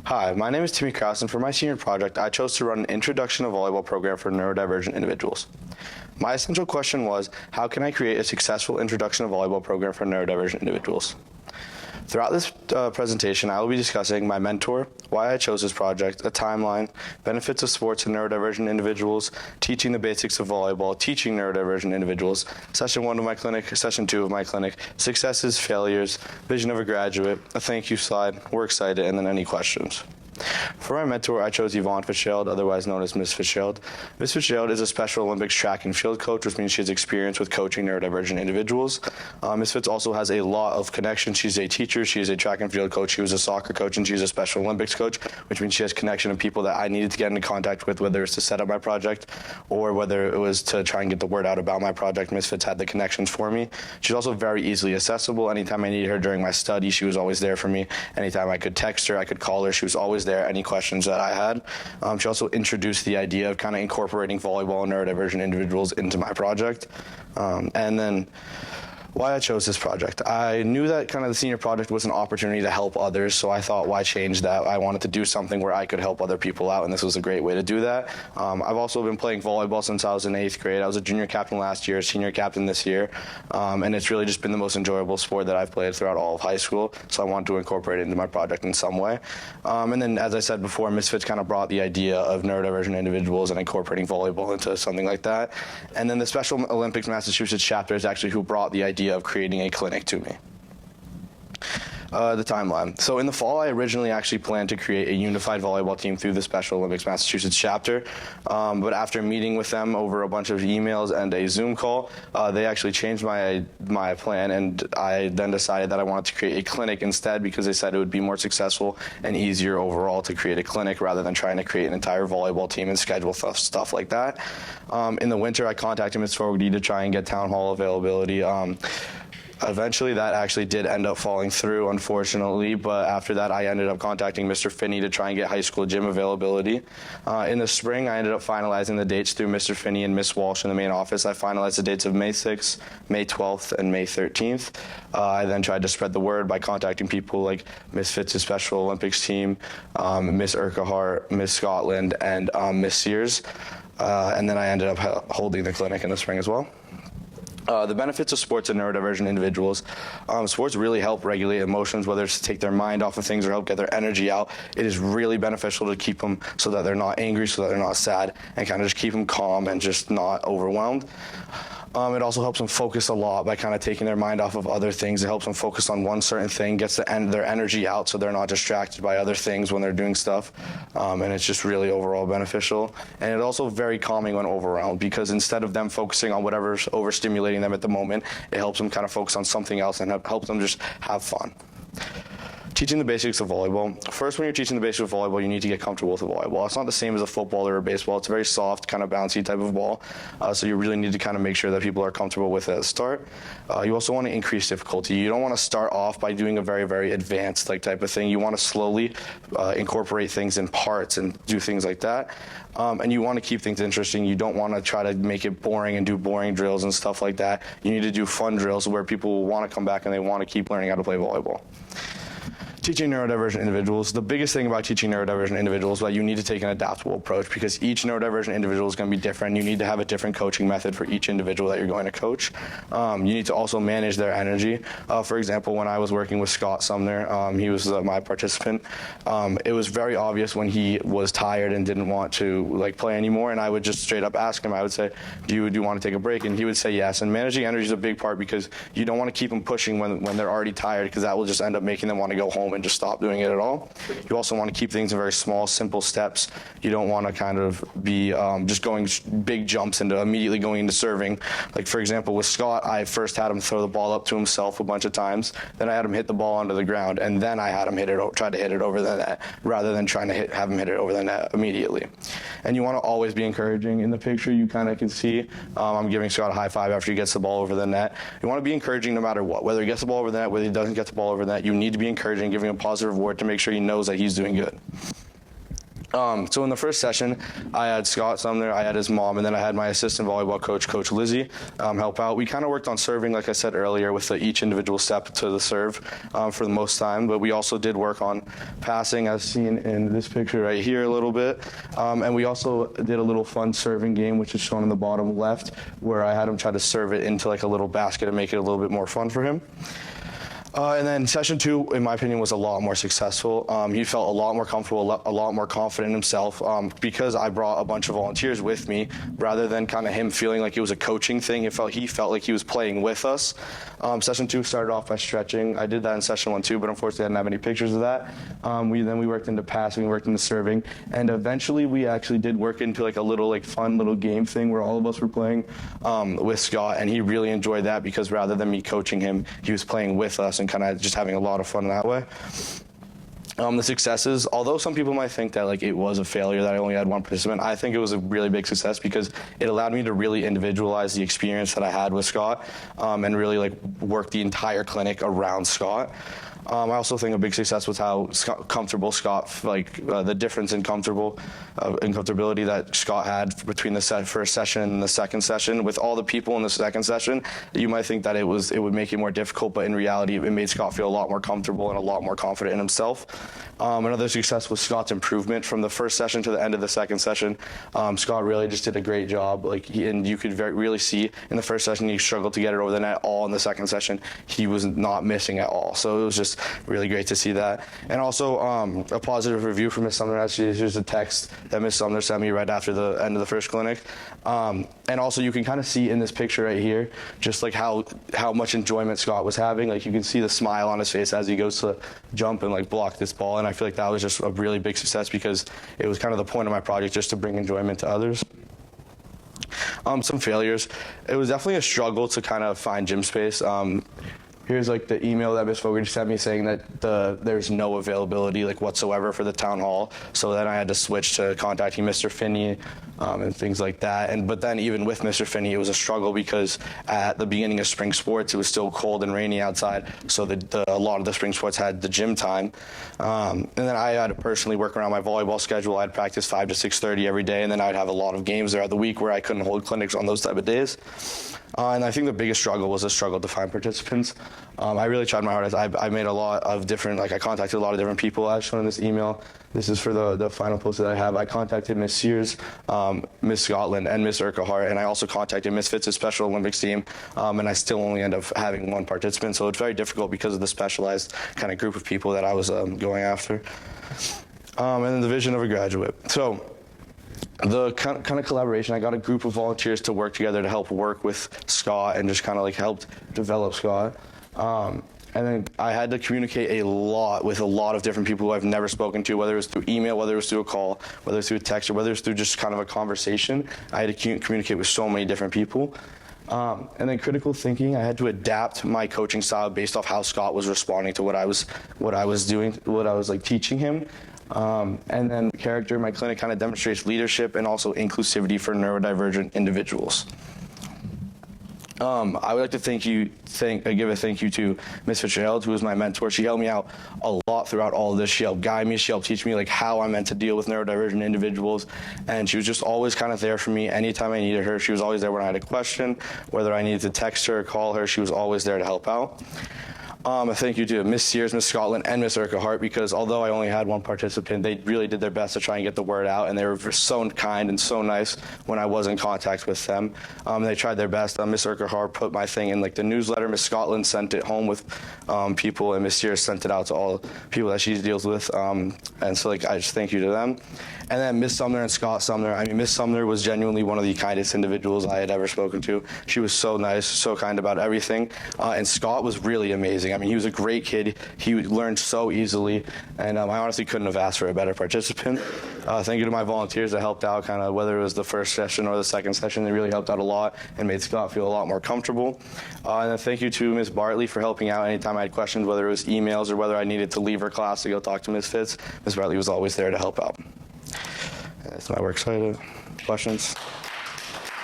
Hi, my name is Timmy Krauss, and for my senior project, I chose to run an introduction to volleyball program for neurodivergent individuals. My essential question was, how can I create a successful introduction to volleyball program for neurodivergent individuals? Throughout this presentation, I will be discussing my mentor, why I chose this project, a timeline, benefits of sports to neurodivergent individuals, teaching the basics of volleyball, teaching neurodivergent individuals, session 1 of my clinic, session 2 of my clinic, successes, failures, vision of a graduate, a thank you slide, works cited, and then any questions. For my mentor, I chose Yvonne Fitzgerald, otherwise known as Ms. Fitzgerald. Ms. Fitzgerald is a Special Olympics track and field coach, which means she has experience with coaching neurodivergent individuals. Ms. Fitz also has a lot of connections. She's a teacher, she is a track and field coach, she was a soccer coach, and she's a Special Olympics coach, which means she has connection to people that I needed to get into contact with, whether it's to set up my project or whether it was to try and get the word out about my project. Ms. Fitz had the connections for me. She's also very easily accessible. Anytime I needed her during my study, she was always there for me. Anytime I could text her, I could call her, she was always there, any questions that I had. She also introduced the idea of kind of incorporating volleyball and neurodivergent individuals into my project. And then why I chose this project. I knew that kind of the senior project was an opportunity to help others, so I thought, why change that? I wanted to do something where I could help other people out, and this was a great way to do that. I've also been playing volleyball since I was in 8th grade. I was a junior captain last year, senior captain this year, and it's really just been the most enjoyable sport that I've played throughout all of high school, so I wanted to incorporate it into my project in some way. And then, as I said before, Misfits kind of brought the idea of neurodivergent individuals and incorporating volleyball into something like that. And then the Special Olympics Massachusetts chapter is actually who brought the idea of creating a clinic to me. The timeline. So in the fall, I originally actually planned to create a unified volleyball team through the Special Olympics Massachusetts chapter, but after meeting with them over a bunch of emails and a Zoom call, they actually changed my plan, and I then decided that I wanted to create a clinic instead because they said it would be more successful and easier overall to create a clinic rather than trying to create an entire volleyball team and schedule stuff like that. In the winter, I contacted Ms. Fogarty to try and get town hall availability. Eventually, that actually did end up falling through, unfortunately, but after that, I ended up contacting Mr. Finney to try and get high school gym availability. In the spring, I ended up finalizing the dates through Mr. Finney and Miss Walsh in the main office. I finalized the dates of May 6th, May 12th, and May 13th. I then tried to spread the word by contacting people like Miss Fitz's Special Olympics team, Miss Urquhart, Miss Scotland, and Miss Sears. And then I ended up holding the clinic in the spring as well. The benefits of sports and neurodivergent individuals. Sports really help regulate emotions, whether it's to take their mind off of things or help get their energy out. It is really beneficial to keep them so that they're not angry, so that they're not sad, and kind of just keep them calm and just not overwhelmed. It also helps them focus a lot by kind of taking their mind off of other things. It helps them focus on one certain thing, gets their energy out so they're not distracted by other things when they're doing stuff. And it's just really overall beneficial. And it's also very calming when overwhelmed because instead of them focusing on whatever's overstimulating them at the moment, it helps them kind of focus on something else and helps them just have fun. Teaching the basics of volleyball. First, when you're teaching the basics of volleyball, you need to get comfortable with the volleyball. It's not the same as a football or a baseball. It's a very soft, kind of bouncy type of ball. So you really need to kind of make sure that people are comfortable with it at the start. You also want to increase difficulty. You don't want to start off by doing a very, very advanced type of thing. You want to slowly incorporate things in parts and do things like that. And you want to keep things interesting. You don't want to try to make it boring and do boring drills and stuff like that. You need to do fun drills where people will want to come back and they want to keep learning how to play volleyball. Teaching neurodivergent individuals. The biggest thing about teaching neurodivergent individuals is that you need to take an adaptable approach because each neurodivergent individual is going to be different. You need to have a different coaching method for each individual that you're going to coach. You need to also manage their energy. For example, when I was working with Scott Sumner, he was my participant, it was very obvious when he was tired and didn't want to play anymore, and I would just straight up ask him, I would say, do you want to take a break? And he would say yes. And managing energy is a big part because you don't want to keep them pushing when they're already tired because that will just end up making them want to go home and just stop doing it at all. You also want to keep things in very small, simple steps. You don't want to kind of be just going big jumps into immediately going into serving. Like, for example, with Scott, I first had him throw the ball up to himself a bunch of times. Then I had him hit the ball onto the ground, and then I had him try to hit it over the net rather than trying to have him hit it over the net immediately. And you want to always be encouraging. In the picture, you kind of can see I'm giving Scott a high five after he gets the ball over the net. You want to be encouraging no matter what. Whether he gets the ball over the net, whether he doesn't get the ball over the net, you need to be encouraging, giving him a positive word to make sure he knows that he's doing good. So in the first session, I had Scott Sumner, I had his mom, and then I had my assistant volleyball coach, Coach Lizzie, help out. We kind of worked on serving, like I said earlier, with each individual step to the serve for the most time, but we also did work on passing, as seen in this picture right here a little bit. And we also did a little fun serving game, which is shown in the bottom left, where I had him try to serve it into like a little basket and make it a little bit more fun for him. And then session 2, in my opinion, was a lot more successful. He felt a lot more comfortable, a lot more confident in himself because I brought a bunch of volunteers with me rather than kind of him feeling like it was a coaching thing. He felt like he was playing with us. Session 2 started off by stretching. I did that in session 1 too, but unfortunately I didn't have any pictures of that. We worked into passing, we worked into serving, and eventually we actually did work into like a little like fun little game thing where all of us were playing with Scott, and he really enjoyed that because rather than me coaching him, he was playing with us and kind of just having a lot of fun that way. The successes, although some people might think that like it was a failure that I only had one participant, I think it was a really big success because it allowed me to really individualize the experience that I had with Scott and really like work the entire clinic around Scott. I also think a big success was how comfortable Scott, the difference in comfortability that Scott had between the first session and the second session. With all the people in the second session, you might think that it would make it more difficult, but in reality, it made Scott feel a lot more comfortable and a lot more confident in himself. Another success was Scott's improvement from the first session to the end of the second session. Scott really just did a great job. And you could really see in the first session he struggled to get it over the net. All in the second session, he was not missing at all. So it was just really great to see that. And also a positive review from Miss Sumner. Here's a text that Miss Sumner sent me right after the end of the first clinic. And also you can kind of see in this picture right here just like how much enjoyment Scott was having. Like you can see the smile on his face as he goes to jump and like block this ball. And I feel like that was just a really big success because it was kind of the point of my project, just to bring enjoyment to others. Some failures. It was definitely a struggle to kind of find gym space. Here's like the email that Ms. Fogarty sent me saying that there's no availability like whatsoever for the town hall. So then I had to switch to contacting Mr. Finney and things like that. But then even with Mr. Finney, it was a struggle because at the beginning of spring sports, it was still cold and rainy outside. So a lot of the spring sports had the gym time. And then I had to personally work around my volleyball schedule. I'd practice 5 to 6:30 every day, and then I'd have a lot of games throughout the week where I couldn't hold clinics on those type of days. And I think the biggest struggle was the struggle to find participants. I really tried my hardest. I made a lot of different, I contacted a lot of different people as shown in this email. This is for the final post that I have. I contacted Miss Sears, Miss Scotland, and Miss Urquhart, and I also contacted Miss Fitz's Special Olympics team, and I still only end up having one participant, so it's very difficult because of the specialized kind of group of people that I was going after. And then the vision of a graduate. So the kind of collaboration, I got a group of volunteers to work together to help work with Scott and just kind of like helped develop Scott. And then I had to communicate a lot with a lot of different people who I've never spoken to, whether it was through email, whether it was through a call, whether it was through a text, or whether it was through just kind of a conversation. I had to communicate with so many different people. And then critical thinking, I had to adapt my coaching style based off how Scott was responding to what I was doing, what I was like teaching him. And then character, my clinic kind of demonstrates leadership and also inclusivity for neurodivergent individuals. I would like to give a thank you to Ms. Fitzgerald, who was my mentor. She helped me out a lot throughout all of this. She helped guide me. She helped teach me like how I'm meant to deal with neurodivergent individuals. And she was just always kind of there for me anytime I needed her. She was always there when I had a question, whether I needed to text her or call her. She was always there to help out. A thank you to Miss Sears, Miss Scotland, and Miss Urquhart, because although I only had one participant, they really did their best to try and get the word out, and they were so kind and so nice when I was in contact with them. They tried their best. Miss Urquhart put my thing in like the newsletter. Miss Scotland sent it home with people, and Miss Sears sent it out to all people that she deals with. And so like I just thank you to them. And then Miss Sumner and Scott Sumner. I mean, Miss Sumner was genuinely one of the kindest individuals I had ever spoken to. She was so nice, so kind about everything. And Scott was really amazing. I mean, he was a great kid. He learned so easily, and I honestly couldn't have asked for a better participant. Thank you to my volunteers that helped out, kind of whether it was the first session or the second session. They really helped out a lot and made Scott feel a lot more comfortable. And then thank you to Ms. Bartley for helping out anytime I had questions, whether it was emails or whether I needed to leave her class to go talk to Ms. Fitz. Ms. Bartley was always there to help out. That's my works cited. Questions?